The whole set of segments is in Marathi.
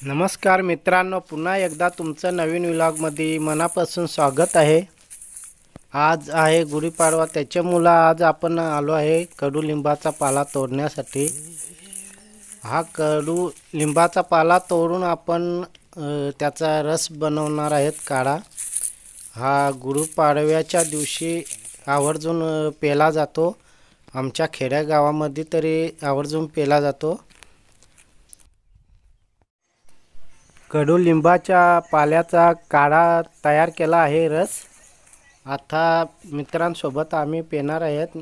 नमस्कार मित्रांनो, पुन्हा एकदा तुमचं नवीन व्लॉगमध्ये मनापासून स्वागत आहे। आज आहे गुढीपाडवा, त्याच्यामुळे आज आपण आलो आहे कडुलिंबाचा पाला तोडण्यासाठी। हा कडुलिंबाचा पाला तोडून आपण त्याचा रस बनवणार आहेत काढा। हा गुढीपाडव्याच्या दिवशी आवर्जून पेला जातो। आमच्या खेड्या गावामध्ये तरी आवर्जून पेला जातो। कडुलिंबाच्या पाल्याचा काढा तयार केला आहे रस। आता मित्रांसोबत आम्ही पेणार आहेत।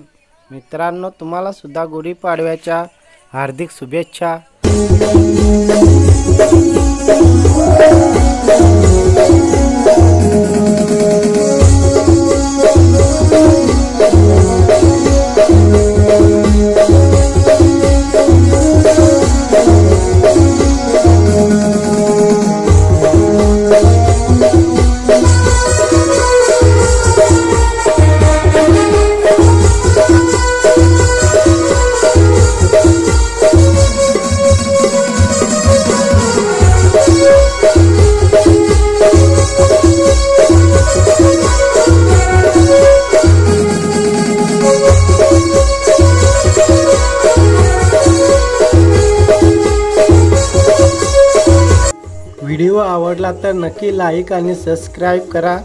मित्रांनो, तुम्हाला सुद्धा गुढीपाडव्याच्या हार्दिक शुभेच्छा। व्हिडिओ आवडला तर नक्की लाईक आणि सबस्क्राइब करा।